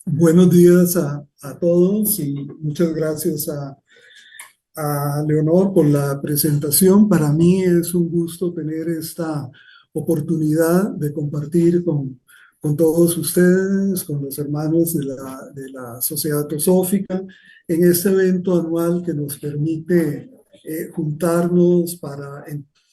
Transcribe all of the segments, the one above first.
Buenos días a todos y muchas gracias a Leonor por la presentación. Para mí es un gusto tener esta oportunidad de compartir con todos ustedes, con los hermanos de la Sociedad Teosófica, en este evento anual que nos permite juntarnos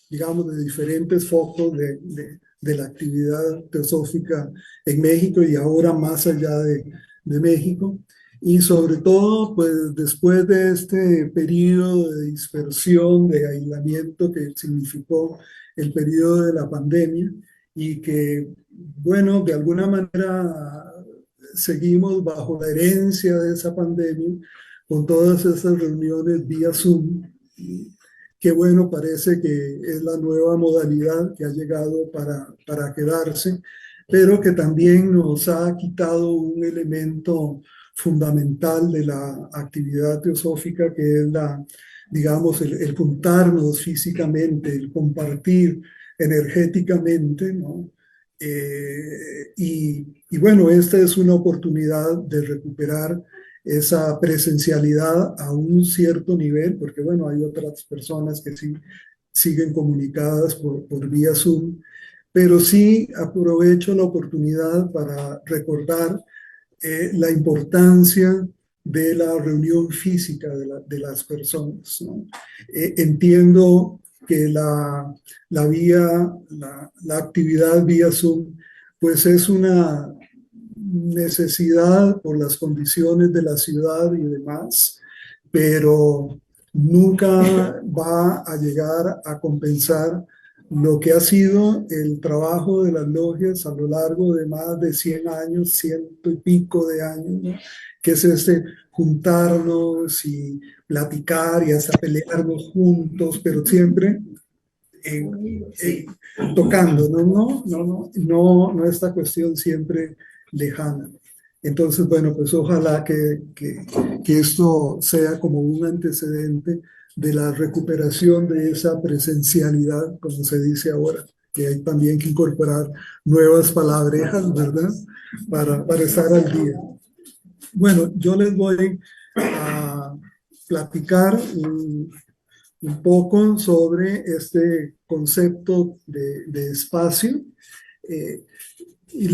digamos, de diferentes focos de la actividad teosófica en México y ahora más allá de México. Y sobre todo, pues después de este periodo de dispersión, de aislamiento que significó el periodo de la pandemia y que, bueno, de alguna manera seguimos bajo la herencia de esa pandemia con todas esas reuniones vía Zoom, que bueno, parece que es la nueva modalidad que ha llegado para quedarse, pero que también nos ha quitado un elemento fundamental de la actividad teosófica, que es digamos, el juntarnos físicamente, el compartir energéticamente, ¿no? Y bueno, esta es una oportunidad de recuperar esa presencialidad a un cierto nivel, porque bueno, hay otras personas que sí siguen comunicadas por vía Zoom, pero sí aprovecho la oportunidad para recordar la importancia de la reunión física de las personas, ¿no? Entiendo que la actividad vía Zoom, pues es una necesidad por las condiciones de la ciudad y demás, pero nunca va a llegar a compensar lo que ha sido el trabajo de las logias a lo largo de más de 100 años, ciento y pico de años, ¿no? Que es este juntarnos y platicar y hasta pelearnos juntos, pero siempre tocando, no esta cuestión siempre lejana. Entonces, bueno, pues ojalá que esto sea como un antecedente de la recuperación de esa presencialidad, como se dice ahora, que hay también que incorporar nuevas palabrejas, ¿verdad? Para estar al día. Bueno, yo les voy a platicar un poco sobre este concepto de espacio. Eh, y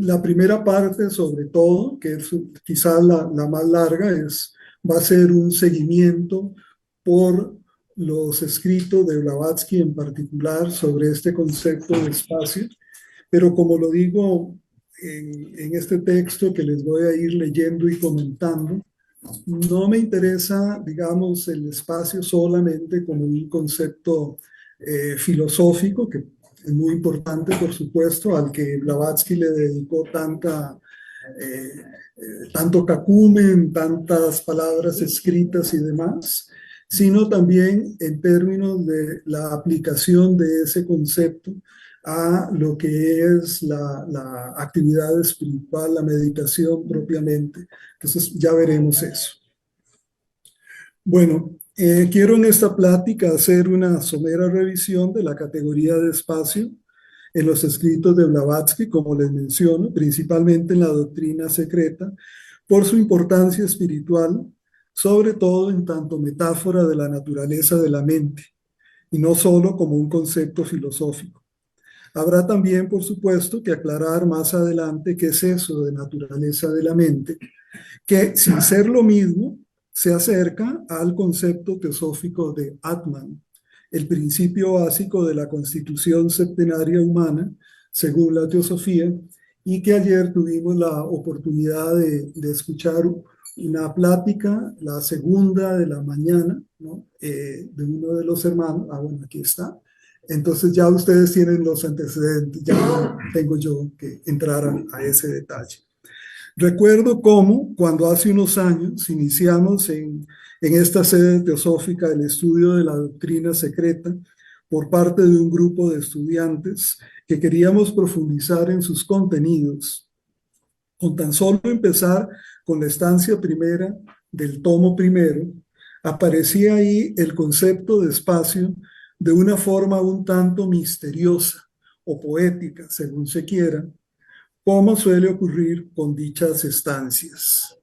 la primera parte, sobre todo, que es quizás la más larga, va a ser un seguimiento por los escritos de Blavatsky en particular sobre este concepto de espacio. Pero como lo digo en este texto que les voy a ir leyendo y comentando, no me interesa, digamos, el espacio solamente como un concepto filosófico, que es muy importante, por supuesto, al que Blavatsky le dedicó eh, tanto cacumen, tantas palabras escritas y demás, sino también en términos de la aplicación de ese concepto a lo que es la actividad espiritual, la meditación propiamente. Entonces ya veremos eso. Bueno, quiero en esta plática hacer una somera revisión de la categoría de espacio en los escritos de Blavatsky, como les menciono, principalmente en la doctrina secreta, por su importancia espiritual, sobre todo en tanto metáfora de la naturaleza de la mente, y no solo como un concepto filosófico. Habrá también, por supuesto, que aclarar más adelante qué es eso de naturaleza de la mente, que sin ser lo mismo, se acerca al concepto teosófico de Atman, el principio básico de la constitución septenaria humana, según la teosofía, y que ayer tuvimos la oportunidad de escuchar una plática, la segunda de la mañana, ¿no? De uno de los hermanos. Bueno, aquí está. Entonces ya ustedes tienen los antecedentes, ya no tengo yo que entrar a ese detalle. Recuerdo cómo, cuando hace unos años iniciamos en esta sede teosófica el estudio de la doctrina secreta por parte de un grupo de estudiantes que queríamos profundizar en sus contenidos, con tan solo empezar con la estancia primera del tomo primero, aparecía ahí el concepto de espacio de una forma un tanto misteriosa o poética, según se quiera, como suele ocurrir con dichas estancias.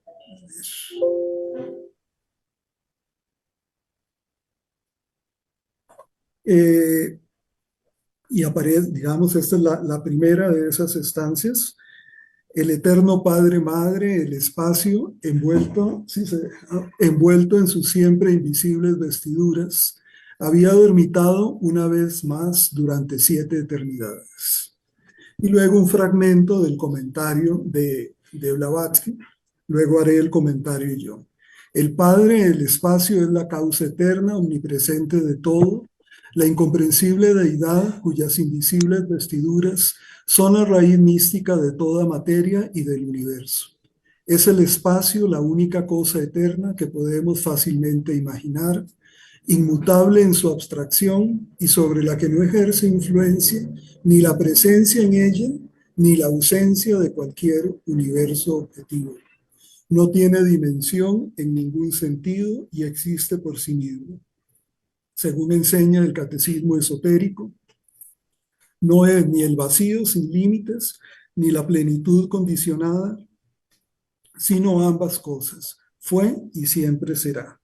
Eh, y aparece, digamos, esta es la primera de esas estancias. El eterno Padre Madre, el espacio, envuelto, envuelto en sus siempre invisibles vestiduras, había dormitado una vez más durante 7 eternidades. Y luego un fragmento del comentario de Blavatsky. Luego haré el comentario yo. El Padre, el espacio, es la causa eterna, omnipresente de todo, la incomprensible deidad cuyas invisibles vestiduras son la raíz mística de toda materia y del universo. Es el espacio la única cosa eterna que podemos fácilmente imaginar, inmutable en su abstracción y sobre la que no ejerce influencia ni la presencia en ella, ni la ausencia de cualquier universo objetivo. No tiene dimensión en ningún sentido y existe por sí mismo. Según enseña el catecismo esotérico, no es ni el vacío sin límites, ni la plenitud condicionada, sino ambas cosas. Fue y siempre será.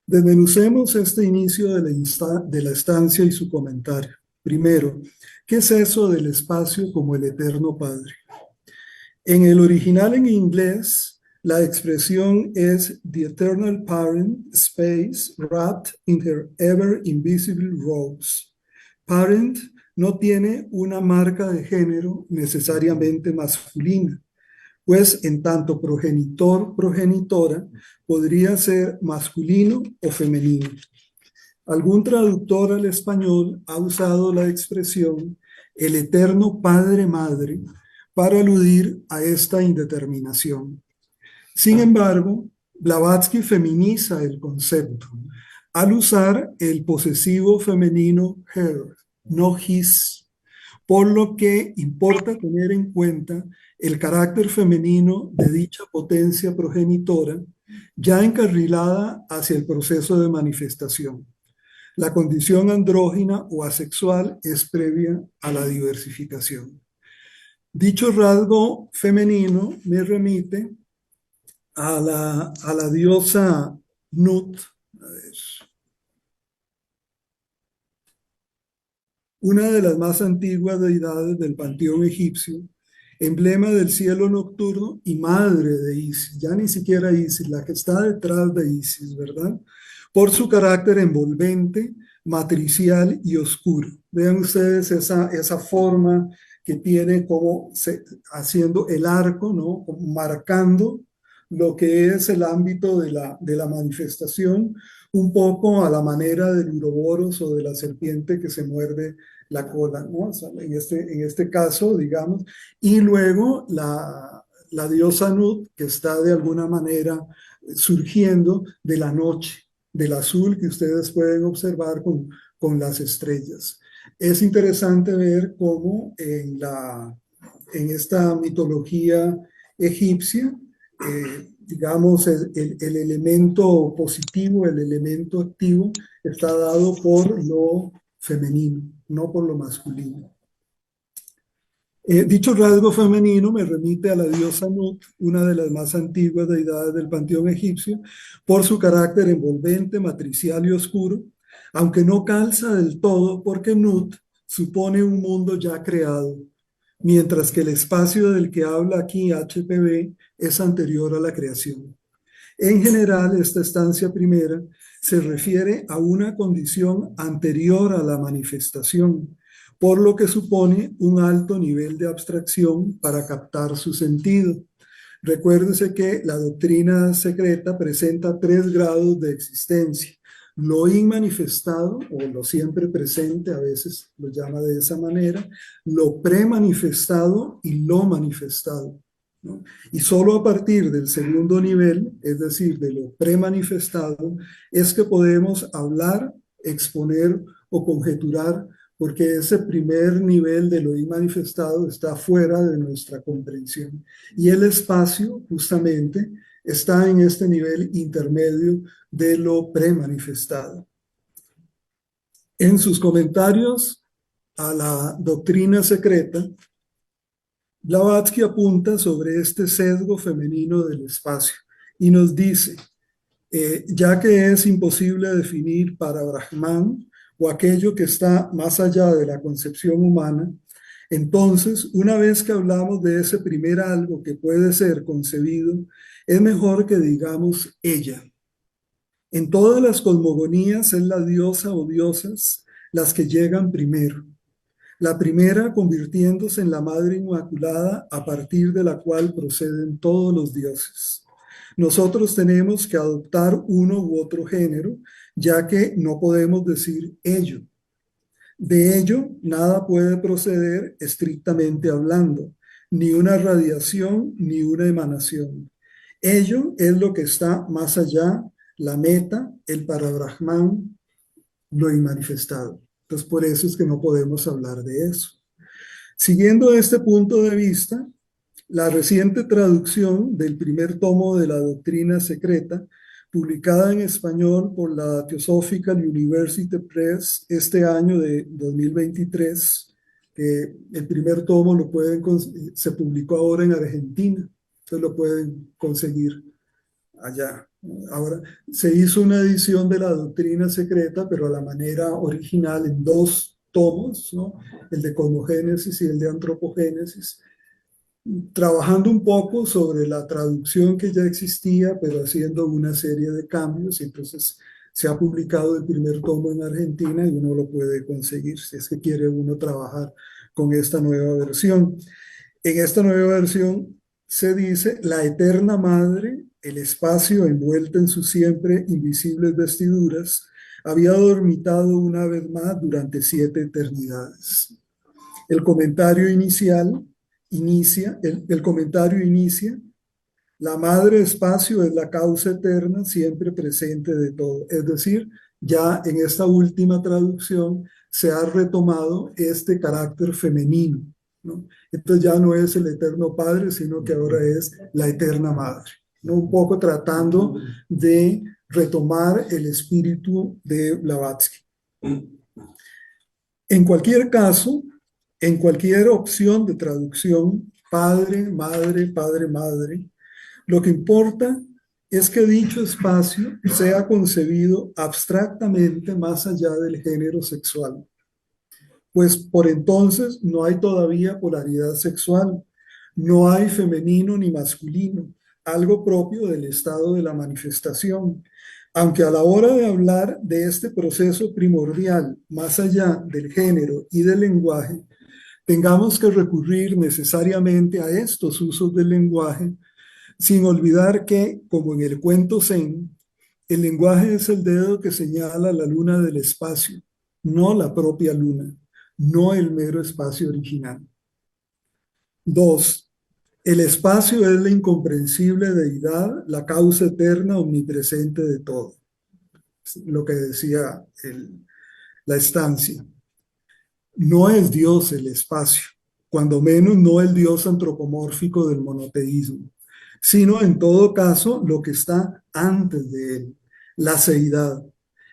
Desmenucemos este inicio de la estancia y su comentario. Primero, ¿qué es eso del espacio como el eterno Padre? En el original en inglés, la expresión es the eternal parent space wrapped in her ever invisible robes. Parent no tiene una marca de género necesariamente masculina, pues en tanto progenitor, progenitora, podría ser masculino o femenino. Algún traductor al español ha usado la expresión el eterno padre-madre para aludir a esta indeterminación. Sin embargo, Blavatsky feminiza el concepto al usar el posesivo femenino her, no his, por lo que importa tener en cuenta el carácter femenino de dicha potencia progenitora ya encarrilada hacia el proceso de manifestación. La condición andrógina o asexual es previa a la diversificación. Dicho rasgo femenino me remite a la diosa Nut, a ver, una de las más antiguas deidades del panteón egipcio, emblema del cielo nocturno y madre de Isis, ya ni siquiera Isis, la que está detrás de Isis, ¿verdad? Por su carácter envolvente, matricial y oscuro. Vean ustedes esa forma que tiene como haciendo el arco, ¿no? Como marcando lo que es el ámbito de la manifestación, un poco a la manera del uroboros o de la serpiente que se muerde la cola, ¿no? O sea, en este caso, digamos, y luego la diosa Nut, que está de alguna manera surgiendo de la noche, del azul que ustedes pueden observar con las estrellas. Es interesante ver cómo en esta mitología egipcia, digamos, el elemento positivo, el elemento activo, está dado por lo femenino, no por lo masculino. Dicho rasgo femenino me remite a la diosa Nut, una de las más antiguas deidades del panteón egipcio, por su carácter envolvente, matricial y oscuro, aunque no calza del todo porque Nut supone un mundo ya creado, mientras que el espacio del que habla aquí HPV es anterior a la creación. En general, esta estancia primera se refiere a una condición anterior a la manifestación, por lo que supone un alto nivel de abstracción para captar su sentido. Recuérdese que la doctrina secreta presenta 3 grados de existencia. Lo inmanifestado, o lo siempre presente, a veces lo llama de esa manera, lo premanifestado y lo manifestado, ¿no? Y solo a partir del segundo nivel, es decir, de lo premanifestado, es que podemos hablar, exponer o conjeturar, porque ese primer nivel de lo inmanifestado está fuera de nuestra comprensión. Y el espacio, justamente, está en este nivel intermedio de lo premanifestado. En sus comentarios a la doctrina secreta, Blavatsky apunta sobre este sesgo femenino del espacio y nos dice, ya que es imposible definir para Brahman o aquello que está más allá de la concepción humana, entonces, una vez que hablamos de ese primer algo que puede ser concebido, es mejor que digamos ella. En todas las cosmogonías es la diosa o diosas las que llegan primero. La primera convirtiéndose en la Madre Inmaculada a partir de la cual proceden todos los dioses. Nosotros tenemos que adoptar uno u otro género, ya que no podemos decir ello. De ello, nada puede proceder estrictamente hablando, ni una radiación ni una emanación. Ello es lo que está más allá, la meta, el parabrahman, lo inmanifestado. Entonces, por eso es que no podemos hablar de eso. Siguiendo este punto de vista, la reciente traducción del primer tomo de la Doctrina Secreta, publicada en español por la Theosophical University Press este año de 2023, que el primer tomo se publicó ahora en Argentina, entonces lo pueden conseguir allá. Ahora, se hizo una edición de la Doctrina Secreta, pero a la manera original en dos tomos, ¿no? El de cosmogénesis y el de antropogénesis, trabajando un poco sobre la traducción que ya existía, pero haciendo una serie de cambios. Entonces, se ha publicado el primer tomo en Argentina y uno lo puede conseguir si es que quiere uno trabajar con esta nueva versión. En esta nueva versión se dice, la eterna madre, el espacio envuelto en sus siempre invisibles vestiduras, había dormitado una vez más durante 7 eternidades. El comentario el comentario inicia, la madre espacio es la causa eterna siempre presente de todo. Es decir, ya en esta última traducción se ha retomado este carácter femenino, ¿no? Entonces ya no es el eterno padre, sino que ahora es la eterna madre, ¿no? Un poco tratando de retomar el espíritu de Blavatsky. En cualquier caso, en cualquier opción de traducción, padre, madre, padre, madre, lo que importa es que dicho espacio sea concebido abstractamente más allá del género sexual, pues por entonces no hay todavía polaridad sexual, no hay femenino ni masculino, algo propio del estado de la manifestación. Aunque a la hora de hablar de este proceso primordial, más allá del género y del lenguaje, tengamos que recurrir necesariamente a estos usos del lenguaje, sin olvidar que, como en el cuento Zen, el lenguaje es el dedo que señala la luna del espacio, no la propia luna, no el mero espacio original. 2. El espacio es la incomprensible deidad, la causa eterna omnipresente de todo. Lo que decía la estancia. No es Dios el espacio, cuando menos no el Dios antropomórfico del monoteísmo, sino en todo caso lo que está antes de él, la seidad.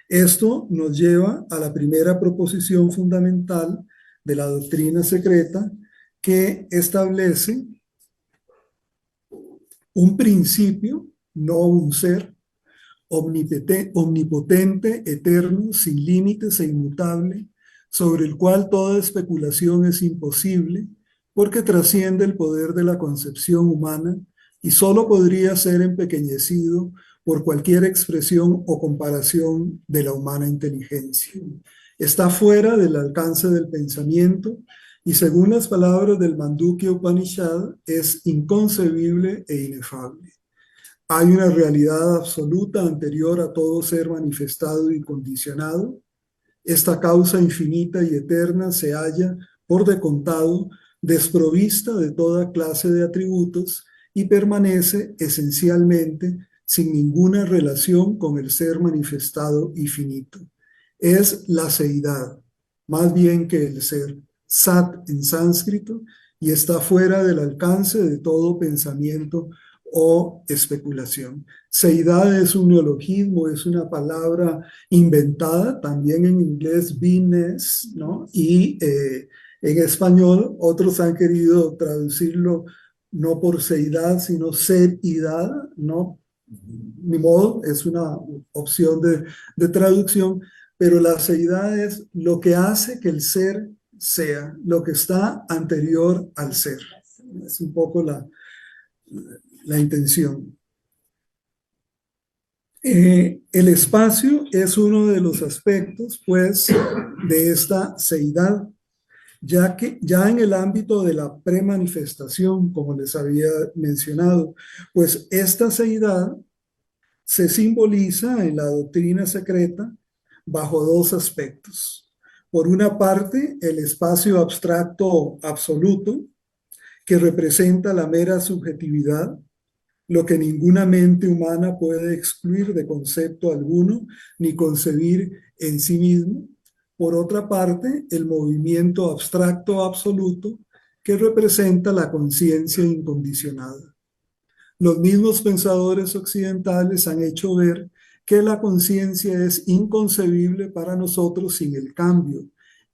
Esto nos lleva a la primera proposición fundamental de la doctrina secreta, que establece un principio, no un ser, omnipotente, eterno, sin límites e inmutable, sobre el cual toda especulación es imposible, porque trasciende el poder de la concepción humana y solo podría ser empequeñecido por cualquier expresión o comparación de la humana inteligencia. Está fuera del alcance del pensamiento y, según las palabras del Mandukya Upanishad, es inconcebible e inefable. Hay una realidad absoluta anterior a todo ser manifestado y condicionado. Esta causa infinita y eterna se halla, por de contado, desprovista de toda clase de atributos y permanece esencialmente sin ninguna relación con el ser manifestado y finito. Es la seidad, más bien que el ser, sat en sánscrito, y está fuera del alcance de todo pensamiento o especulación. Seidad es un neologismo, es una palabra inventada, también en inglés beingness, ¿no? Y en español. Otros han querido traducirlo no por seidad, sino seridad, ¿no? Ni modo, es una opción de traducción, pero la seidad es lo que hace que el ser sea, lo que está anterior al ser. Es un poco la intención. El espacio es uno de los aspectos, pues, de esta seidad, ya que ya en el ámbito de la premanifestación, como les había mencionado, pues esta seidad se simboliza en la doctrina secreta bajo dos aspectos. Por una parte, el espacio abstracto absoluto, que representa la mera subjetividad, lo que ninguna mente humana puede excluir de concepto alguno ni concebir en sí mismo. Por otra parte, el movimiento abstracto absoluto, que representa la conciencia incondicionada. Los mismos pensadores occidentales han hecho ver que la conciencia es inconcebible para nosotros sin el cambio,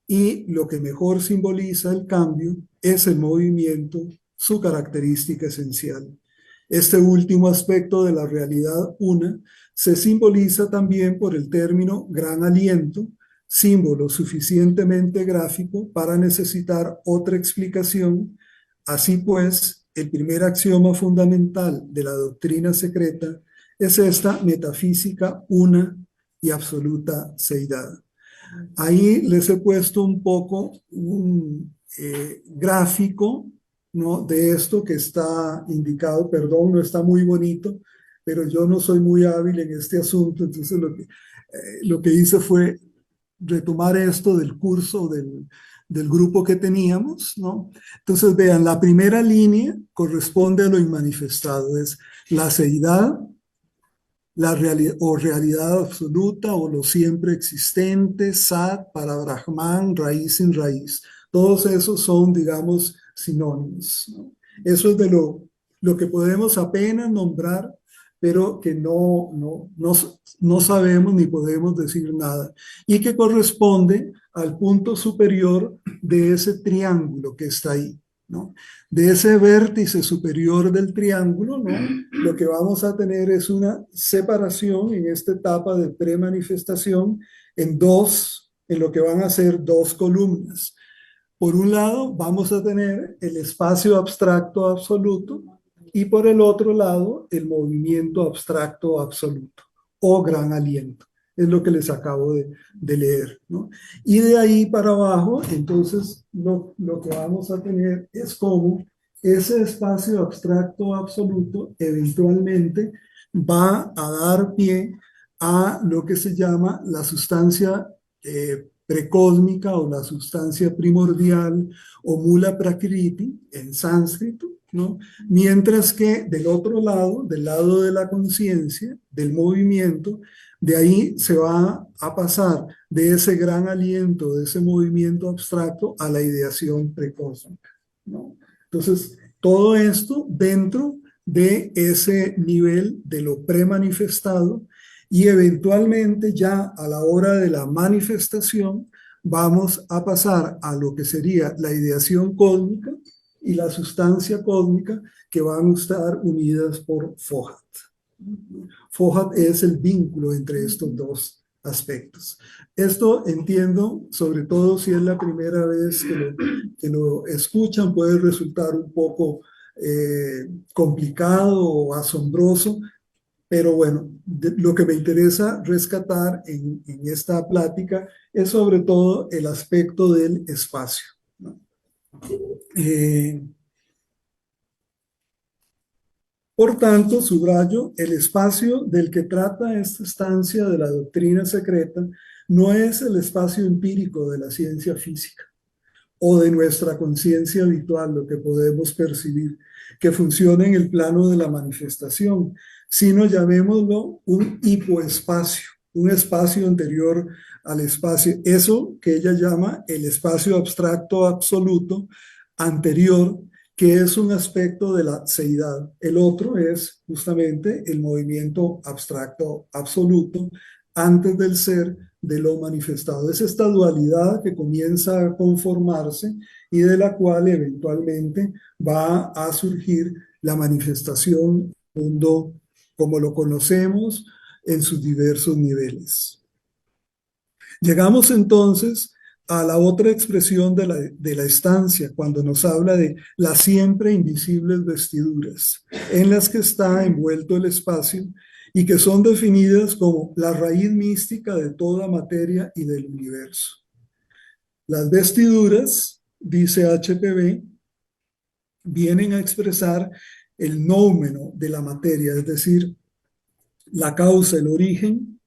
y lo que mejor simboliza el cambio es el movimiento, su característica esencial. Este último aspecto de la realidad una se simboliza también por el término gran aliento, símbolo suficientemente gráfico para necesitar otra explicación. Así pues, el primer axioma fundamental de la doctrina secreta es esta metafísica una y absoluta seidad. Ahí les he puesto un poco un gráfico, ¿no?, de esto que está indicado. Perdón, no está muy bonito, pero yo no soy muy hábil en este asunto, entonces lo que hice fue retomar esto del curso del grupo que teníamos, ¿no? Entonces, vean, la primera línea corresponde a lo inmanifestado, es la seidad, la realidad absoluta o lo siempre existente, Sat, para Brahman, raíz sin raíz. Todos esos son, digamos, sinónimos, ¿no? Eso es de lo que podemos apenas nombrar, pero que no sabemos ni podemos decir nada, y que corresponde al punto superior de ese triángulo que está ahí, ¿no? De ese vértice superior del triángulo, ¿no?, lo que vamos a tener es una separación en esta etapa de premanifestación en lo que van a ser dos columnas. Por un lado, vamos a tener el espacio abstracto absoluto, y por el otro lado, el movimiento abstracto absoluto o gran aliento. Es lo que les acabo de leer, ¿no? Y de ahí para abajo, entonces, lo que vamos a tener es como ese espacio abstracto absoluto eventualmente va a dar pie a lo que se llama la sustancia precósmica o la sustancia primordial o mula prakriti en sánscrito, ¿no? Mientras que del otro lado, del lado de la conciencia, del movimiento, de ahí se va a pasar de ese gran aliento, de ese movimiento abstracto a la ideación precósmica, ¿no? Entonces, todo esto dentro de ese nivel de lo premanifestado, y eventualmente ya a la hora de la manifestación vamos a pasar a lo que sería la ideación cósmica y la sustancia cósmica, que van a estar unidas por Fohat. Fohat es el vínculo entre estos dos aspectos. Esto entiendo, sobre todo si es la primera vez que lo escuchan, puede resultar un poco complicado o asombroso, pero bueno, lo que me interesa rescatar en esta plática es sobre todo el aspecto del espacio, ¿no? Por tanto, subrayo, el espacio del que trata esta estancia de la doctrina secreta no es el espacio empírico de la ciencia física o de nuestra conciencia habitual, lo que podemos percibir, que funciona en el plano de la manifestación, sino llamémoslo un hipoespacio, un espacio anterior al espacio, eso que ella llama el espacio abstracto absoluto anterior, que es un aspecto de la seidad. El otro es justamente el movimiento abstracto absoluto antes del ser, de lo manifestado. Es esta dualidad que comienza a conformarse y de la cual eventualmente va a surgir la manifestación del mundo como lo conocemos en sus diversos niveles. Llegamos entonces a la otra expresión de la estancia, cuando nos habla de las siempre invisibles vestiduras en las que está envuelto el espacio y que son definidas como la raíz mística de toda materia y del universo. Las vestiduras, dice HPB, vienen a expresar el nómeno de la materia, es decir, la causa, el origen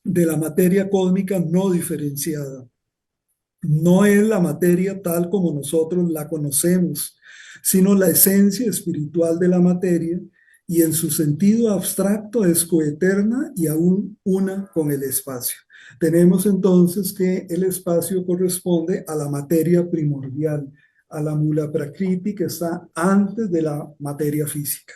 de la materia cósmica no diferenciada. No es la materia tal como nosotros la conocemos, sino la esencia espiritual de la materia y en su sentido abstracto es coeterna y aún una con el espacio. Tenemos entonces que el espacio corresponde a la materia primordial, a la mula prakriti que está antes de la materia física.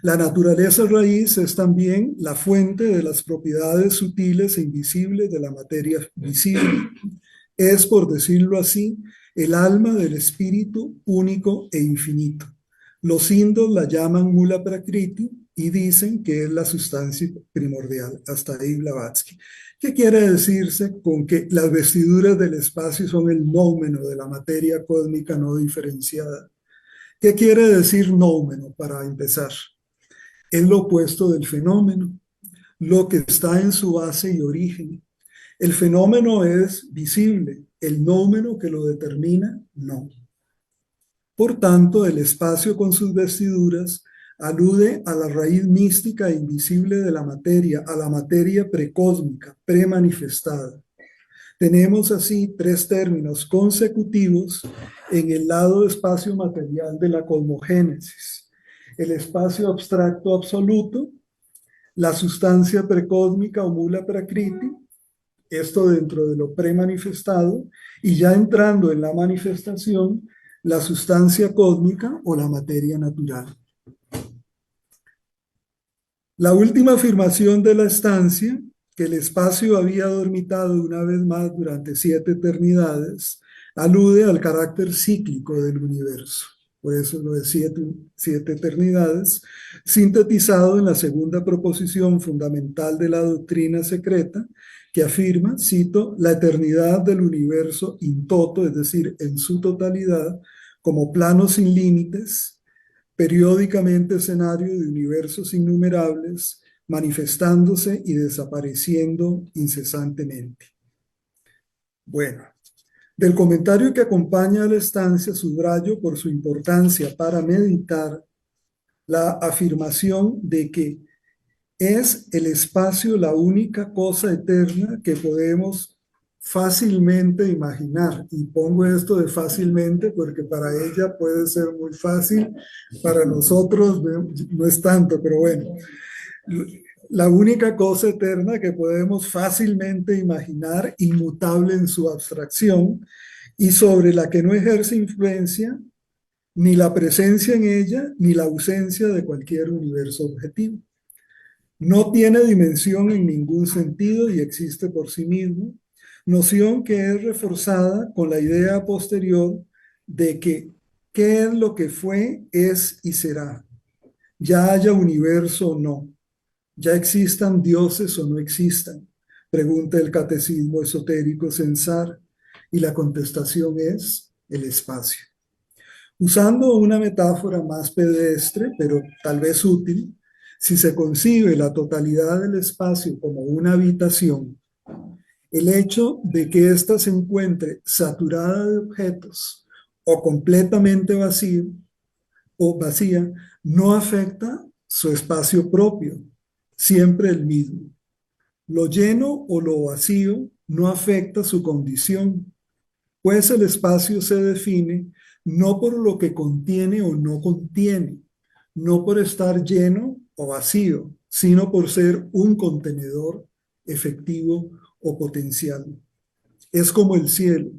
La naturaleza raíz es también la fuente de las propiedades sutiles e invisibles de la materia visible. Es, por decirlo así, el alma del espíritu único e infinito. Los hindúes la llaman Mula Prakriti y dicen que es la sustancia primordial. Hasta ahí Blavatsky. ¿Qué quiere decirse con que las vestiduras del espacio son el nómeno de la materia cósmica no diferenciada? ¿Qué quiere decir nómeno para empezar? Es lo opuesto del fenómeno, lo que está en su base y origen. El fenómeno es visible, el nómeno que lo determina, no. Por tanto, el espacio con sus vestiduras alude a la raíz mística e invisible de la materia, a la materia precósmica, premanifestada. Tenemos así tres términos consecutivos en el lado espacio material de la cosmogénesis. El espacio abstracto absoluto, la sustancia precósmica o mula prakriti, esto dentro de lo premanifestado, y ya entrando en la manifestación, la sustancia cósmica o la materia natural. La última afirmación de la estancia, que el espacio había dormitado una vez más durante 7 eternidades, alude al carácter cíclico del universo. Por eso lo de siete eternidades, sintetizado en la segunda proposición fundamental de la doctrina secreta, que afirma, cito, la eternidad del universo in toto, es decir, en su totalidad, como plano sin límites, periódicamente escenario de universos innumerables, manifestándose y desapareciendo incesantemente. Bueno, del comentario que acompaña a la estancia subrayo por su importancia para meditar la afirmación de que es el espacio la única cosa eterna que podemos fácilmente imaginar. Y pongo esto de fácilmente porque para ella puede ser muy fácil, para nosotros no es tanto, pero bueno. La única cosa eterna que podemos fácilmente imaginar, inmutable en su abstracción, y sobre la que no ejerce influencia ni la presencia en ella, ni la ausencia de cualquier universo objetivo. No tiene dimensión en ningún sentido y existe por sí mismo, noción que es reforzada con la idea posterior de que qué es lo que fue, es y será, ya haya universo o no, ya existan dioses o no existan, pregunta el catecismo esotérico Censar, y la contestación es el espacio. Usando una metáfora más pedestre, pero tal vez útil, si se concibe la totalidad del espacio como una habitación, el hecho de que ésta se encuentre saturada de objetos o completamente vacío o vacía no afecta su espacio propio, siempre el mismo. Lo lleno o lo vacío no afecta su condición, pues el espacio se define no por lo que contiene o no contiene, no por estar lleno o vacío, sino por ser un contenedor efectivo o potencial. Es como el cielo,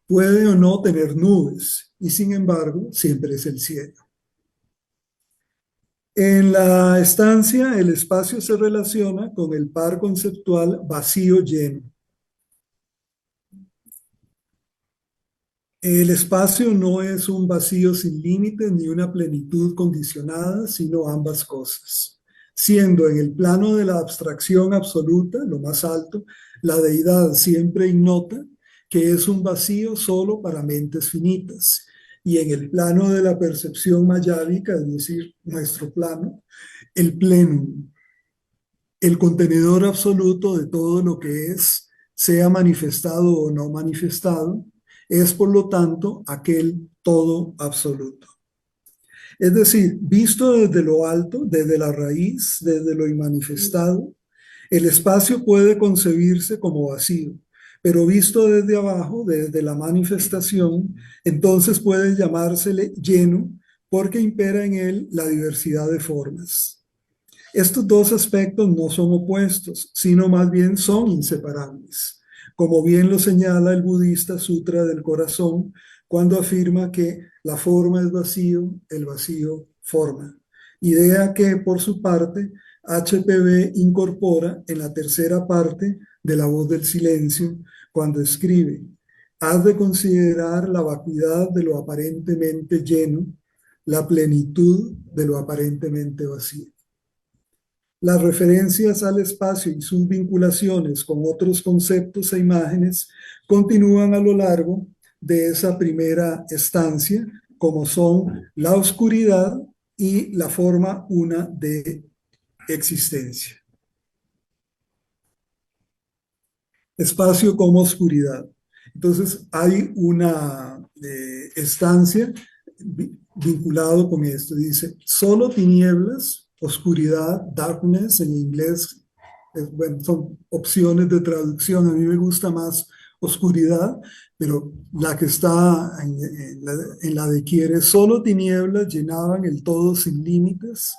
puede o no tener nubes y sin embargo siempre es el cielo. En la estancia, el espacio se relaciona con el par conceptual vacío-lleno. El espacio no es un vacío sin límites ni una plenitud condicionada, sino ambas cosas. Siendo en el plano de la abstracción absoluta, lo más alto, la deidad siempre ignota que es un vacío solo para mentes finitas. Y en el plano de la percepción mayábica, es decir, nuestro plano, el plenum, el contenedor absoluto de todo lo que es, sea manifestado o no manifestado, es por lo tanto aquel todo absoluto. Es decir, visto desde lo alto, desde la raíz, desde lo inmanifestado, el espacio puede concebirse como vacío, pero visto desde abajo, desde la manifestación, entonces puede llamársele lleno porque impera en él la diversidad de formas. Estos dos aspectos no son opuestos, sino más bien son inseparables, como bien lo señala el budista Sutra del Corazón, cuando afirma que la forma es vacío, el vacío forma. Idea que, por su parte, HPB incorpora en la tercera parte de La Voz del Silencio, cuando escribe: has de considerar la vacuidad de lo aparentemente lleno, la plenitud de lo aparentemente vacío. Las referencias al espacio y sus vinculaciones con otros conceptos e imágenes continúan a lo largo de esa primera estancia, como son la oscuridad y la forma una de existencia. Espacio como oscuridad. Entonces hay una estancia vinculado con esto. Dice, solo tinieblas, oscuridad, darkness en inglés, bueno, son opciones de traducción. A mí me gusta más oscuridad, pero la que está en la de quiere, solo tinieblas llenaban el todo sin límites,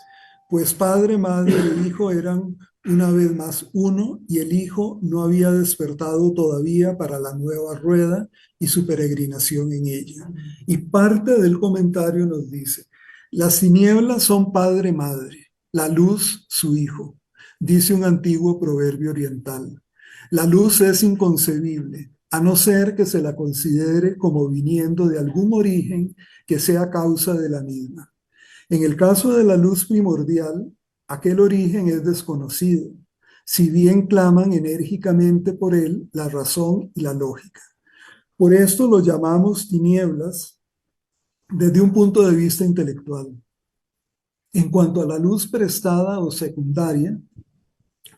pues padre, madre e hijo eran una vez más uno, y el hijo no había despertado todavía para la nueva rueda y su peregrinación en ella. Y parte del comentario nos dice, las tinieblas son padre, madre, la luz su hijo, dice un antiguo proverbio oriental. La luz es inconcebible, a no ser que se la considere como viniendo de algún origen que sea causa de la misma. En el caso de la luz primordial, aquel origen es desconocido, si bien claman enérgicamente por él la razón y la lógica. Por esto lo llamamos tinieblas desde un punto de vista intelectual. En cuanto a la luz prestada o secundaria,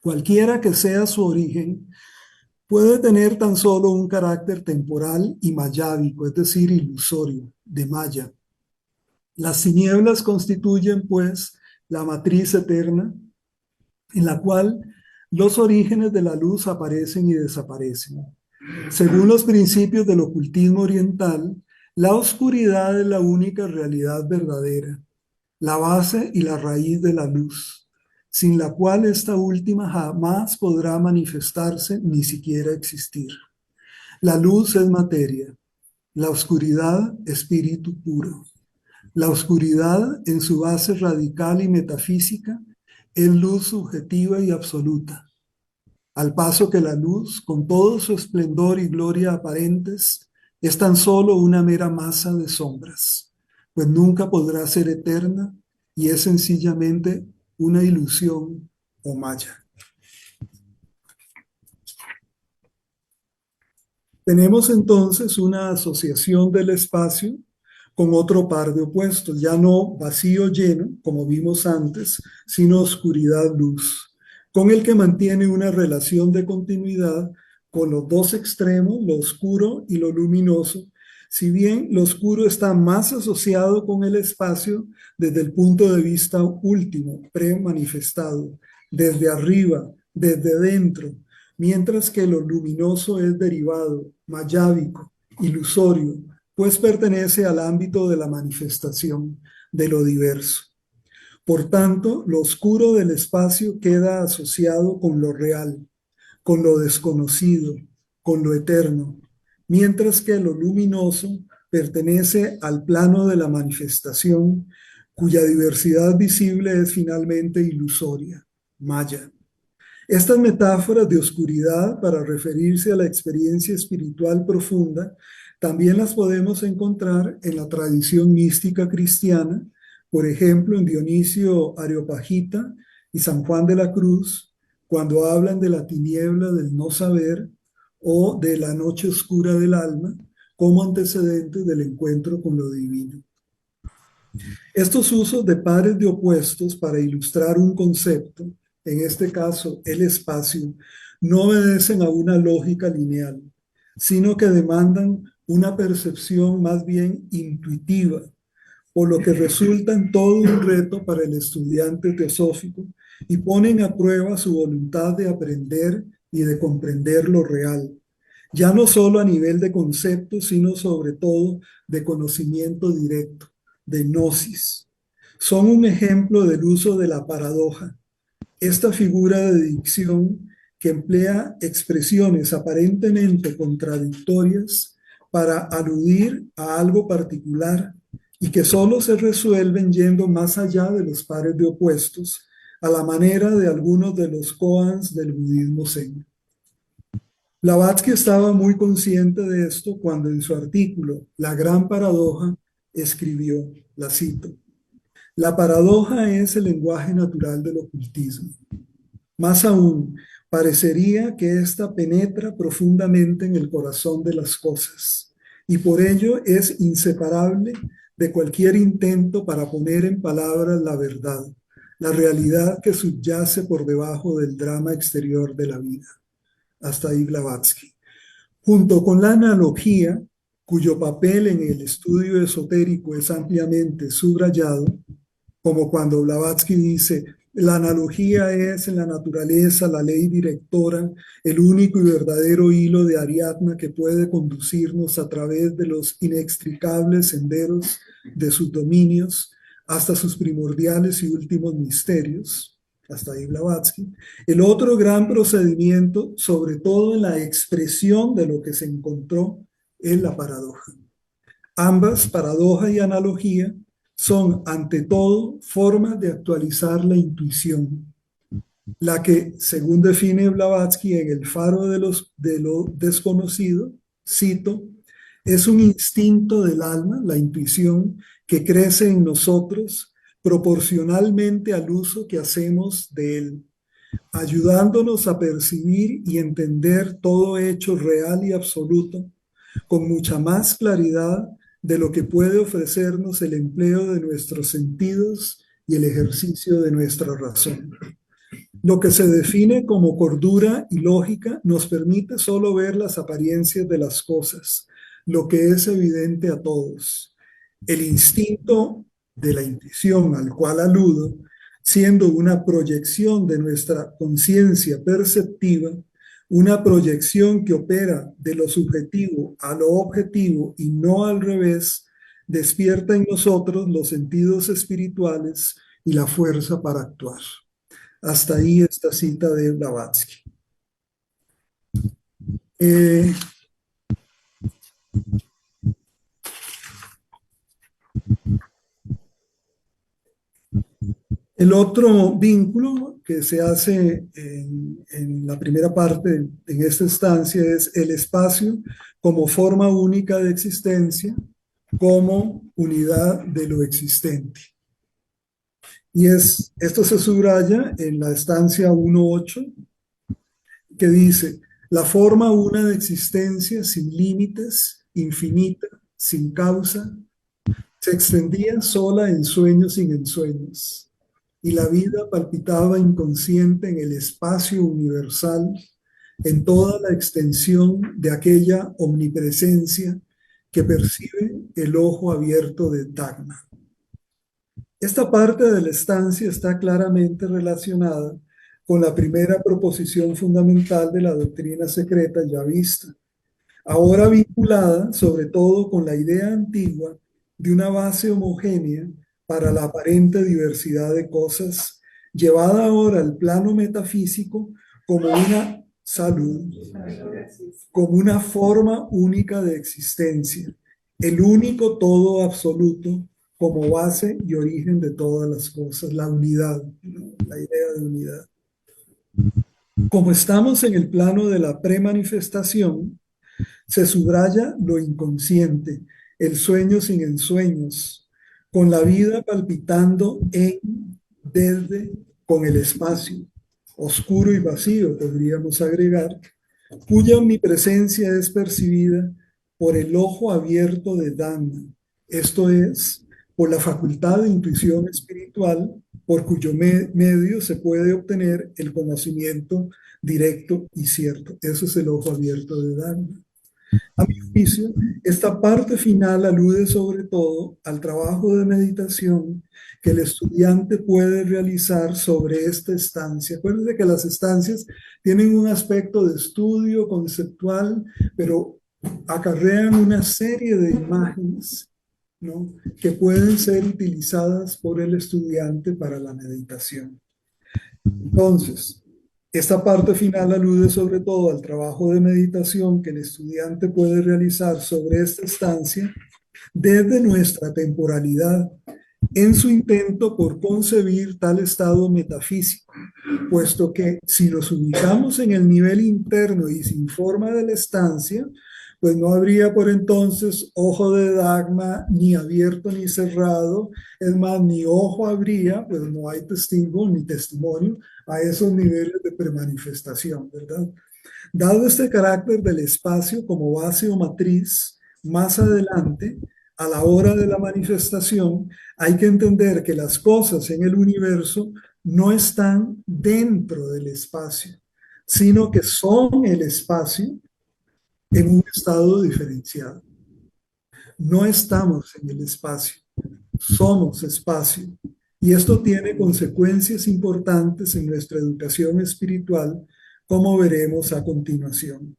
cualquiera que sea su origen, puede tener tan solo un carácter temporal y mayábico, es decir, ilusorio, de maya. Las tinieblas constituyen, pues, la matriz eterna en la cual los orígenes de la luz aparecen y desaparecen. Según los principios del ocultismo oriental, la oscuridad es la única realidad verdadera, la base y la raíz de la luz, sin la cual esta última jamás podrá manifestarse ni siquiera existir. La luz es materia, la oscuridad espíritu puro. La oscuridad, en su base radical y metafísica, es luz subjetiva y absoluta, al paso que la luz, con todo su esplendor y gloria aparentes, es tan solo una mera masa de sombras, pues nunca podrá ser eterna y es sencillamente una ilusión o maya. Tenemos entonces una asociación del espacio con otro par de opuestos, ya no vacío lleno, como vimos antes, sino oscuridad-luz, con el que mantiene una relación de continuidad con los dos extremos, lo oscuro y lo luminoso, si bien lo oscuro está más asociado con el espacio desde el punto de vista último, premanifestado, desde arriba, desde dentro, mientras que lo luminoso es derivado, mayábico, ilusorio, pues pertenece al ámbito de la manifestación, de lo diverso. Por tanto, lo oscuro del espacio queda asociado con lo real, con lo desconocido, con lo eterno, mientras que lo luminoso pertenece al plano de la manifestación, cuya diversidad visible es finalmente ilusoria, maya. Estas metáforas de oscuridad para referirse a la experiencia espiritual profunda También las podemos encontrar en la tradición mística cristiana, por ejemplo, en Dionisio Areopagita y San Juan de la Cruz, cuando hablan de la tiniebla del no saber o de la noche oscura del alma como antecedentes del encuentro con lo divino. Estos usos de pares de opuestos para ilustrar un concepto, en este caso el espacio, no obedecen a una lógica lineal, sino que demandan una percepción más bien intuitiva, por lo que resultan todo un reto para el estudiante teosófico y ponen a prueba su voluntad de aprender y de comprender lo real, ya no solo a nivel de conceptos, sino sobre todo de conocimiento directo, de gnosis. Son un ejemplo del uso de la paradoja, esta figura de dicción que emplea expresiones aparentemente contradictorias para aludir a algo particular y que solo se resuelven yendo más allá de los pares de opuestos, a la manera de algunos de los koans del budismo zen. Blavatsky estaba muy consciente de esto cuando en su artículo La gran paradoja escribió, la cito: la paradoja es el lenguaje natural del ocultismo. Más aún, parecería que ésta penetra profundamente en el corazón de las cosas y por ello es inseparable de cualquier intento para poner en palabras la verdad, la realidad que subyace por debajo del drama exterior de la vida. Hasta ahí Blavatsky. Junto con la analogía, cuyo papel en el estudio esotérico es ampliamente subrayado, como cuando Blavatsky dice, la analogía es en la naturaleza la ley directora, el único y verdadero hilo de Ariadna que puede conducirnos a través de los inextricables senderos de sus dominios hasta sus primordiales y últimos misterios. Hasta ahí Blavatsky. El otro gran procedimiento, sobre todo en la expresión de lo que se encontró, es la paradoja. Ambas, paradoja y analogía, son ante todo formas de actualizar la intuición, la que, según define Blavatsky en El faro de lo desconocido, cito, es un instinto del alma, la intuición, que crece en nosotros proporcionalmente al uso que hacemos de él, ayudándonos a percibir y entender todo hecho real y absoluto con mucha más claridad de lo que puede ofrecernos el empleo de nuestros sentidos y el ejercicio de nuestra razón. Lo que se define como cordura y lógica nos permite solo ver las apariencias de las cosas, lo que es evidente a todos. El instinto de la intuición al cual aludo, siendo una proyección de nuestra conciencia perceptiva, una proyección que opera de lo subjetivo a lo objetivo y no al revés, despierta en nosotros los sentidos espirituales y la fuerza para actuar. Hasta ahí esta cita de Blavatsky. El otro vínculo que se hace en la primera parte, en esta estancia, es el espacio como forma única de existencia, como unidad de lo existente. Y esto se subraya en la estancia 1.8, que dice, la forma una de existencia sin límites, infinita, sin causa, se extendía sola en sueños sin ensueños, y la vida palpitaba inconsciente en el espacio universal, en toda la extensión de aquella omnipresencia que percibe el ojo abierto de Dagma. Esta parte de la estancia está claramente relacionada con la primera proposición fundamental de la doctrina secreta ya vista, ahora vinculada sobre todo con la idea antigua de una base homogénea para la aparente diversidad de cosas, llevada ahora al plano metafísico como una salud, como una forma única de existencia, el único todo absoluto como base y origen de todas las cosas, la unidad, la idea de unidad. Como estamos en el plano de la premanifestación, Se subraya lo inconsciente, el sueño sin ensueños, con la vida palpitando en, desde, con el espacio, oscuro y vacío, podríamos agregar, cuya omnipresencia es percibida por el ojo abierto de Dhamma, esto es, por la facultad de intuición espiritual, por cuyo medio se puede obtener el conocimiento directo y cierto. Eso es el ojo abierto de Dhamma. A mi juicio, esta parte final alude sobre todo al trabajo de meditación que el estudiante puede realizar sobre esta estancia. Acuérdense que las estancias tienen un aspecto de estudio conceptual, pero acarrean una serie de imágenes, ¿no?, que pueden ser utilizadas por el estudiante para la meditación. Entonces, esta parte final alude sobre todo al trabajo de meditación que el estudiante puede realizar sobre esta estancia desde nuestra temporalidad en su intento por concebir tal estado metafísico, puesto que si nos ubicamos en el nivel interno y sin forma de la estancia, pues no habría por entonces ojo de Dagma ni abierto ni cerrado, es más, ni ojo habría, pues no hay testigo ni testimonio a esos niveles de premanifestación, ¿verdad? Dado este carácter del espacio como base o matriz, más adelante, a la hora de la manifestación, hay que entender que las cosas en el universo no están dentro del espacio, sino que son el espacio en un estado diferenciado. No estamos en el espacio, somos espacio. Y esto tiene consecuencias importantes en nuestra educación espiritual, como veremos a continuación.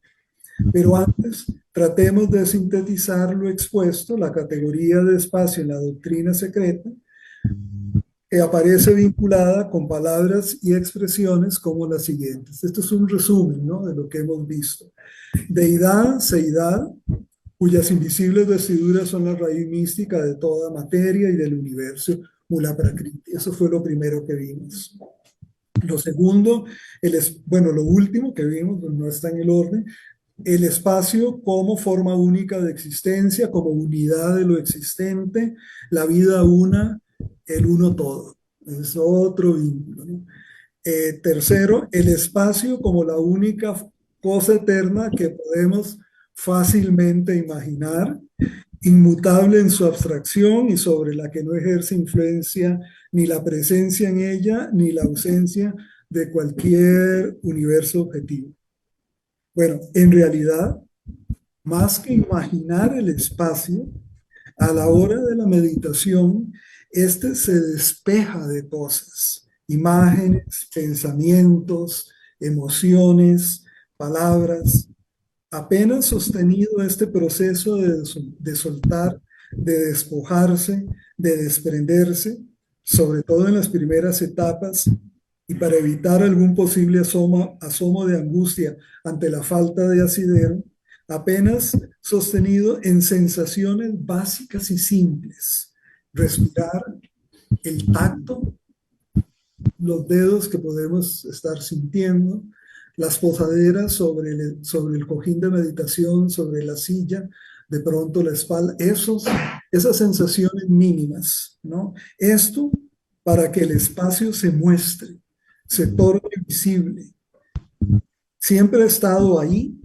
Pero antes, tratemos de sintetizar lo expuesto, la categoría de espacio en la doctrina secreta, que aparece vinculada con palabras y expresiones como las siguientes. Esto es un resumen, ¿no?, de lo que hemos visto. Deidad, seidad, cuyas invisibles vestiduras son la raíz mística de toda materia y del universo, Mula Prakriti. Eso fue lo primero que vimos. Lo segundo, bueno, lo último que vimos, pues no está en el orden, el espacio como forma única de existencia, como unidad de lo existente, la vida una, el uno todo. Es otro vínculo, ¿no? Tercero, el espacio como la única cosa eterna que podemos fácilmente imaginar, inmutable en su abstracción y sobre la que no ejerce influencia ni la presencia en ella ni la ausencia de cualquier universo objetivo. Bueno, en realidad, más que imaginar el espacio, a la hora de la meditación, este se despeja de cosas, imágenes, pensamientos, emociones, palabras. Apenas sostenido este proceso de soltar, de despojarse, de desprenderse, sobre todo en las primeras etapas, y para evitar algún posible asomo de angustia ante la falta de asidero, apenas sostenido en sensaciones básicas y simples. Respirar, el tacto, los dedos que podemos estar sintiendo, las posaderas sobre el cojín de meditación, sobre la silla, de pronto la espalda, esas sensaciones mínimas, ¿no? Esto para que el espacio se muestre, se torne visible. Siempre ha estado ahí,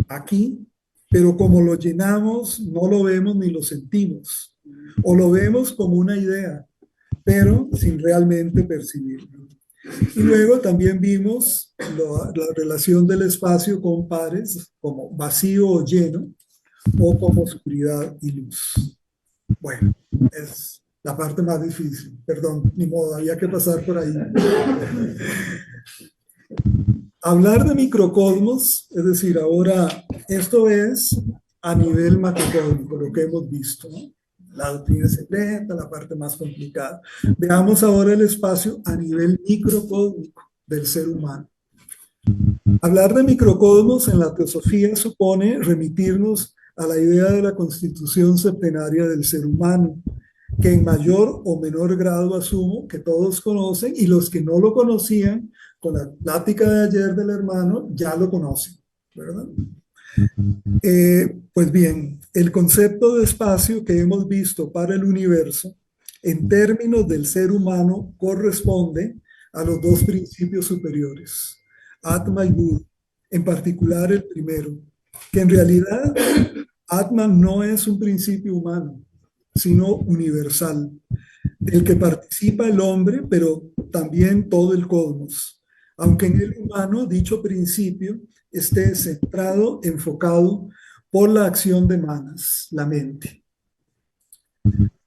aquí, pero como lo llenamos, no lo vemos ni lo sentimos, o lo vemos como una idea, pero sin realmente percibirlo. Y luego también vimos la relación del espacio con pares, como vacío o lleno, o como oscuridad y luz. Bueno, es la parte más difícil, perdón, ni modo, había que pasar por ahí. Hablar de microcosmos, es decir, ahora esto es a nivel macrocósmico, lo que hemos visto, ¿no? La doctrina secreta, la parte más complicada. Veamos ahora el espacio a nivel microcósmico del ser humano. Hablar de microcosmos en la teosofía supone remitirnos a la idea de la constitución septenaria del ser humano, que en mayor o menor grado asumo que todos conocen, y los que no lo conocían, con la plática de ayer del hermano, ya lo conocen, ¿verdad? Pues bien, el concepto de espacio que hemos visto para el universo, en términos del ser humano, corresponde a los dos principios superiores, Atma y Buddha, en particular el primero, que en realidad Atman no es un principio humano, sino universal, del que participa el hombre, pero también todo el cosmos, aunque en el humano dicho principio esté centrado, enfocado por la acción de manas, la mente.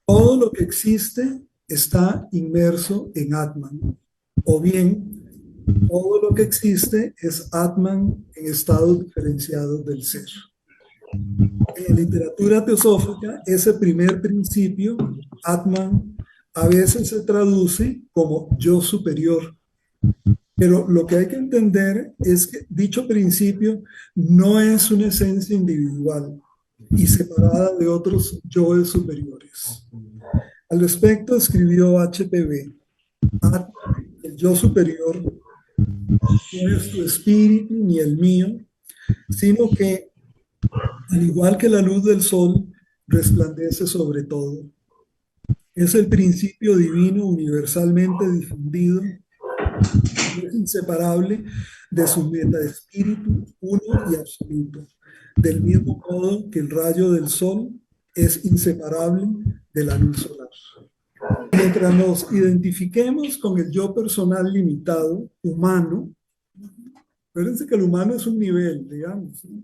Todo lo que existe está inmerso en Atman, o bien todo lo que existe es Atman en estados diferenciados del ser. En literatura teosófica, ese primer principio, Atman, a veces se traduce como yo superior, pero lo que hay que entender es que dicho principio no es una esencia individual y separada de otros yoes superiores. Al respecto escribió HPB, el yo superior no es tu espíritu ni el mío, sino que, al igual que la luz del sol, resplandece sobre todo. Es el principio divino universalmente difundido, es inseparable de su metaespíritu uno y absoluto, del mismo modo que el rayo del sol es inseparable de la luz solar. Mientras nos identifiquemos con el yo personal limitado, humano, acuérdense que el humano es un nivel, digamos, ¿no?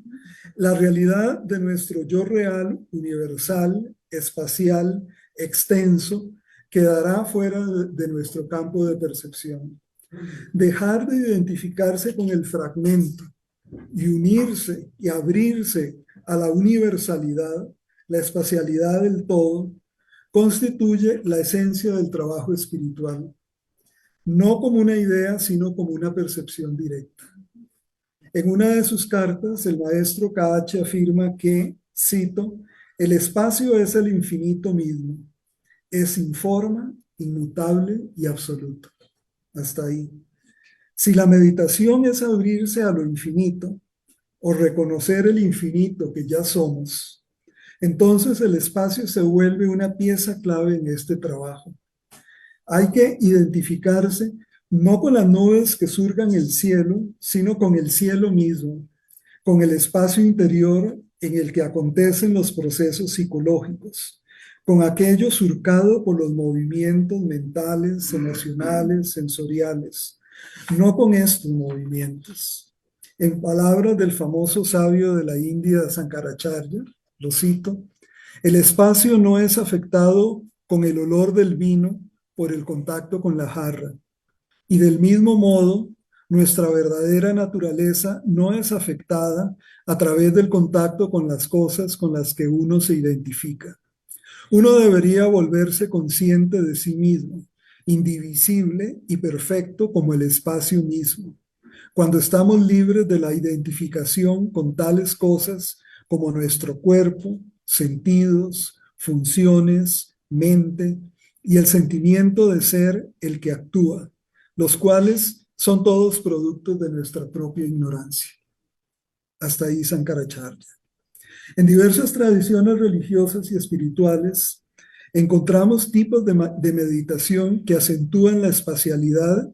La realidad de nuestro yo real, universal, espacial, extenso, quedará fuera de nuestro campo de percepción. Dejar de identificarse con el fragmento y unirse y abrirse a la universalidad, la espacialidad del todo, constituye la esencia del trabajo espiritual, no como una idea, sino como una percepción directa. En una de sus cartas, el maestro KH afirma que, cito, el espacio es el infinito mismo, es sin forma, inmutable y absoluto. Hasta ahí. Si la meditación es abrirse a lo infinito o reconocer el infinito que ya somos, entonces el espacio se vuelve una pieza clave en este trabajo. Hay que identificarse no con las nubes que surcan el cielo, sino con el cielo mismo, con el espacio interior en el que acontecen los procesos psicológicos, con aquello surcado por los movimientos mentales, emocionales, sensoriales, no con estos movimientos. En palabras del famoso sabio de la India, Sankaracharya, lo cito, el espacio no es afectado con el olor del vino por el contacto con la jarra. Y del mismo modo, nuestra verdadera naturaleza no es afectada a través del contacto con las cosas con las que uno se identifica. Uno debería volverse consciente de sí mismo, indivisible y perfecto como el espacio mismo, cuando estamos libres de la identificación con tales cosas como nuestro cuerpo, sentidos, funciones, mente y el sentimiento de ser el que actúa, los cuales son todos productos de nuestra propia ignorancia. Hasta ahí Sankaracharya. En diversas tradiciones religiosas y espirituales encontramos tipos de meditación que acentúan la espacialidad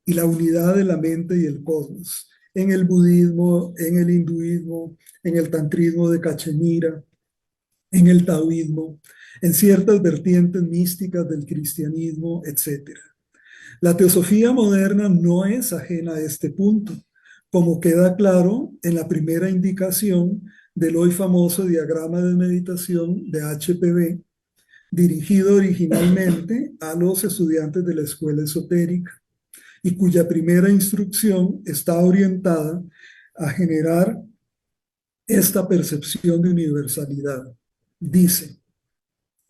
y la unidad de la mente y el cosmos. En el budismo, en el hinduismo, en el tantrismo de Cachemira, en el taoísmo, en ciertas vertientes místicas del cristianismo, etc. La teosofía moderna no es ajena a este punto, como queda claro en la primera indicación del hoy famoso diagrama de meditación de HPB, dirigido originalmente a los estudiantes de la escuela esotérica y cuya primera instrucción está orientada a generar esta percepción de universalidad. Dice,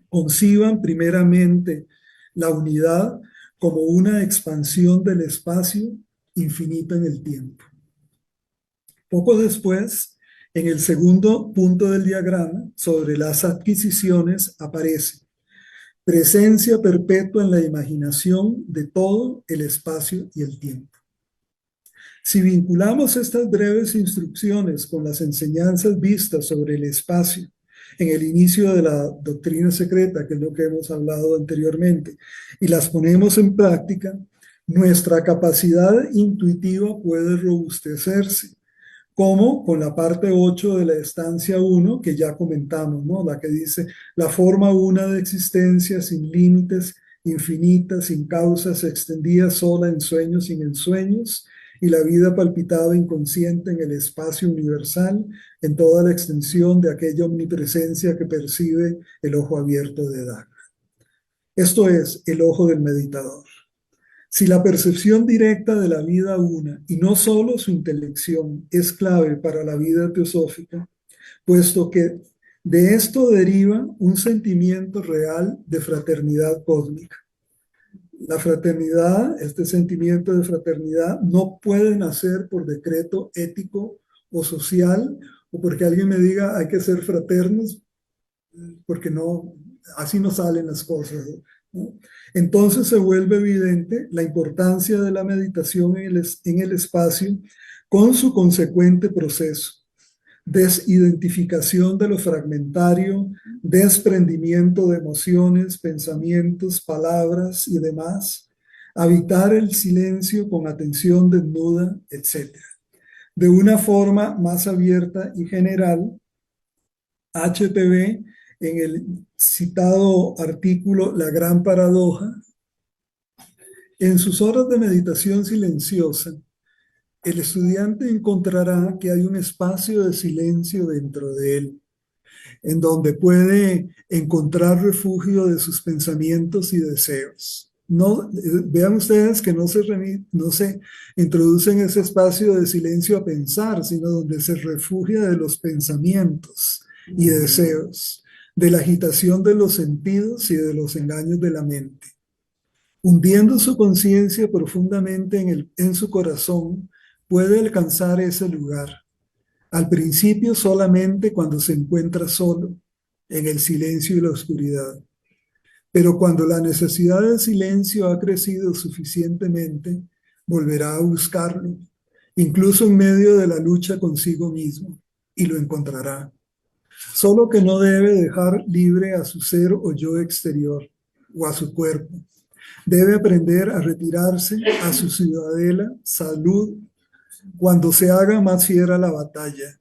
conciban primeramente la unidad como una expansión del espacio infinita en el tiempo. Poco después, en el segundo punto del diagrama, sobre las adquisiciones, aparece presencia perpetua en la imaginación de todo el espacio y el tiempo. Si vinculamos estas breves instrucciones con las enseñanzas vistas sobre el espacio en el inicio de la doctrina secreta, que es lo que hemos hablado anteriormente, y las ponemos en práctica, nuestra capacidad intuitiva puede robustecerse, como con la parte 8 de la estancia 1 que ya comentamos, ¿no? La que dice, la forma una de existencia sin límites, infinita, sin causas, extendida sola en sueños sin ensueños, y la vida palpitaba inconsciente en el espacio universal, en toda la extensión de aquella omnipresencia que percibe el ojo abierto de Dharma. Esto es el ojo del meditador. Si la percepción directa de la vida una, y no solo su intelección, es clave para la vida teosófica, puesto que de esto deriva un sentimiento real de fraternidad cósmica. La fraternidad, este sentimiento de fraternidad, no puede nacer por decreto ético o social, o porque alguien me diga hay que ser fraternos, porque no, así no salen las cosas, ¿no? Entonces se vuelve evidente la importancia de la meditación en el espacio con su consecuente proceso: desidentificación de lo fragmentario, desprendimiento de emociones, pensamientos, palabras y demás, habitar el silencio con atención desnuda, etc. De una forma más abierta y general, HPB, en el citado artículo La Gran Paradoja, en sus horas de meditación silenciosa, el estudiante encontrará que hay un espacio de silencio dentro de él, en donde puede encontrar refugio de sus pensamientos y deseos. No, vean ustedes que no se introduce en ese espacio de silencio a pensar, sino donde se refugia de los pensamientos y deseos, de la agitación de los sentidos y de los engaños de la mente. Hundiendo su conciencia profundamente en su corazón, puede alcanzar ese lugar. Al principio solamente cuando se encuentra solo, en el silencio y la oscuridad. Pero cuando la necesidad de silencio ha crecido suficientemente, volverá a buscarlo, incluso en medio de la lucha consigo mismo, y lo encontrará. Solo que no debe dejar libre a su ser o yo exterior, o a su cuerpo. Debe aprender a retirarse a su ciudadela, salud, cuando se haga más fiera la batalla,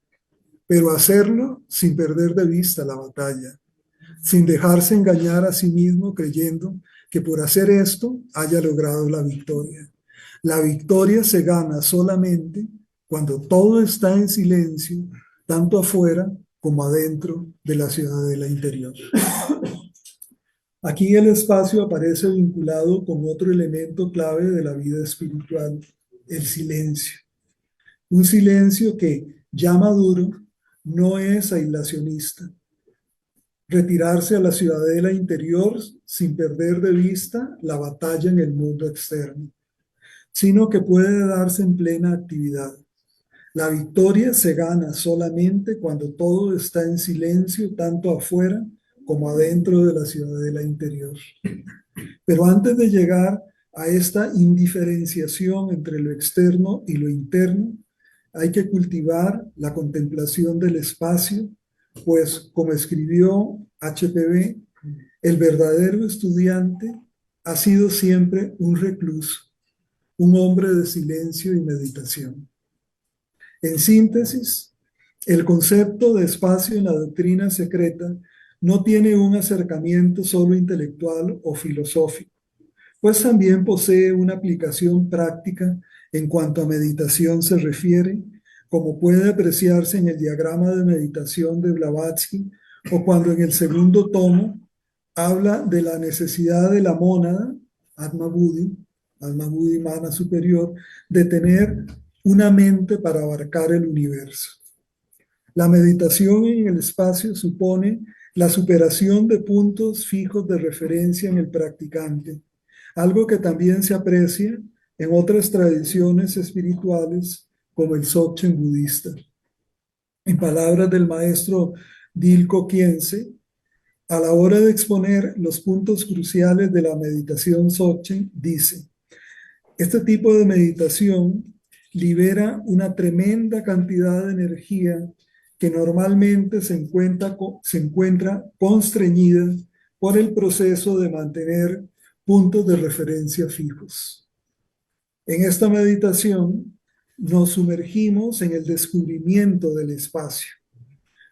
pero hacerlo sin perder de vista la batalla, sin dejarse engañar a sí mismo creyendo que por hacer esto haya logrado la victoria. La victoria se gana solamente cuando todo está en silencio, tanto afuera como adentro de la ciudadela interior. Aquí el espacio aparece vinculado con otro elemento clave de la vida espiritual, el silencio. Un silencio que, ya maduro, no es aislacionista. Retirarse a la ciudadela interior sin perder de vista la batalla en el mundo externo, sino que puede darse en plena actividad. La victoria se gana solamente cuando todo está en silencio, tanto afuera como adentro de la ciudadela interior. Pero antes de llegar a esta indiferenciación entre lo externo y lo interno, hay que cultivar la contemplación del espacio, pues como escribió HPB, el verdadero estudiante ha sido siempre un recluso, un hombre de silencio y meditación. En síntesis, el concepto de espacio en la doctrina secreta no tiene un acercamiento solo intelectual o filosófico, pues también posee una aplicación práctica en cuanto a meditación se refiere, como puede apreciarse en el diagrama de meditación de Blavatsky, o cuando en el segundo tomo habla de la necesidad de la mónada, Atma Buddhi Mana superior, de tener una mente para abarcar el universo. La meditación en el espacio supone la superación de puntos fijos de referencia en el practicante, algo que también se aprecia en otras tradiciones espirituales como el Dzogchen budista. En palabras del maestro Dilko Khyentse, a la hora de exponer los puntos cruciales de la meditación Dzogchen, dice: este tipo de meditación libera una tremenda cantidad de energía que normalmente se encuentra constreñida por el proceso de mantener puntos de referencia fijos. En esta meditación nos sumergimos en el descubrimiento del espacio,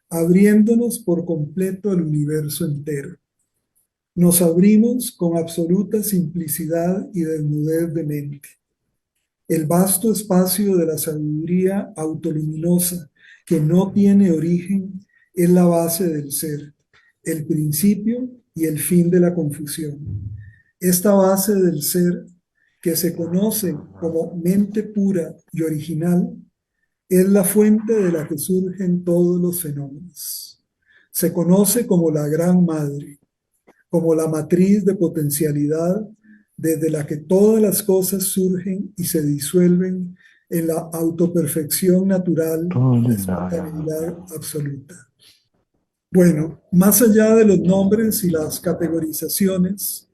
abriéndonos por completo al universo entero. Nos abrimos con absoluta simplicidad y desnudez de mente. El vasto espacio de la sabiduría autoluminosa que no tiene origen es la base del ser, el principio y el fin de la confusión. Esta base del ser, que se conoce como mente pura y original, es la fuente de la que surgen todos los fenómenos. Se conoce como la Gran Madre, como la matriz de potencialidad desde la que todas las cosas surgen y se disuelven en la autoperfección natural de espontaneidad absoluta. Bueno, más allá de los nombres y las categorizaciones,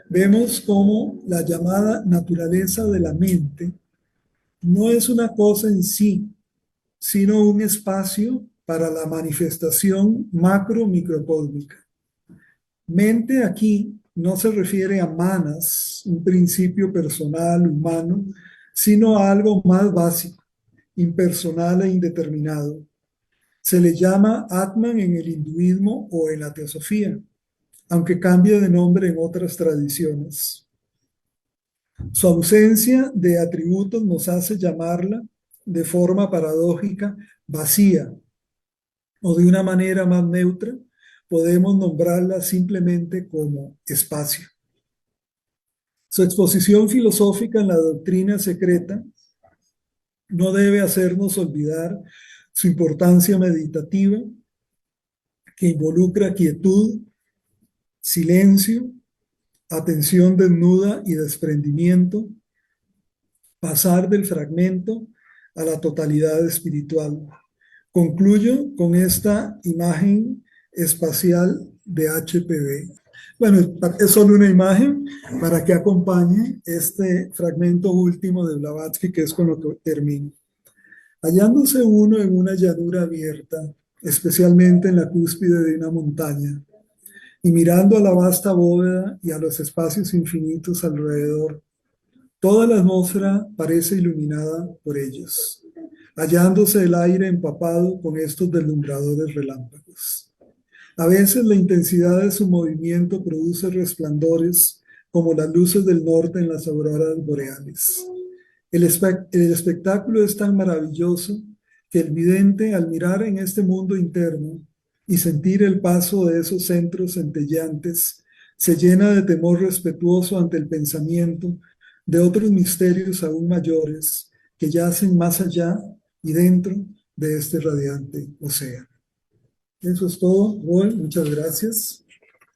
vemos cómo la llamada naturaleza de la mente no es una cosa en sí, sino un espacio para la manifestación macro-microcósmica. Mente aquí no se refiere a manas, un principio personal, humano, sino a algo más básico, impersonal e indeterminado. Se le llama Atman en el hinduismo o en la teosofía, aunque cambia de nombre en otras tradiciones. Su ausencia de atributos nos hace llamarla, de forma paradójica, vacía, o de una manera más neutra, podemos nombrarla simplemente como espacio. Su exposición filosófica en la doctrina secreta no debe hacernos olvidar su importancia meditativa, que involucra quietud, silencio, atención desnuda y desprendimiento, pasar del fragmento a la totalidad espiritual. Concluyo con esta imagen espacial de HPV. Bueno, es solo una imagen para que acompañe este fragmento último de Blavatsky, que es con lo que termino. Hallándose uno en una llanura abierta, especialmente en la cúspide de una montaña, y mirando a la vasta bóveda y a los espacios infinitos alrededor, toda la atmósfera parece iluminada por ellos, hallándose el aire empapado con estos deslumbradores relámpagos. A veces la intensidad de su movimiento produce resplandores como las luces del norte en las auroras boreales. El espectáculo es tan maravilloso que el vidente, al mirar en este mundo interno y sentir el paso de esos centros centelleantes, se llena de temor respetuoso ante el pensamiento de otros misterios aún mayores que yacen más allá y dentro de este radiante océano. Eso es todo, Roy. Muchas gracias.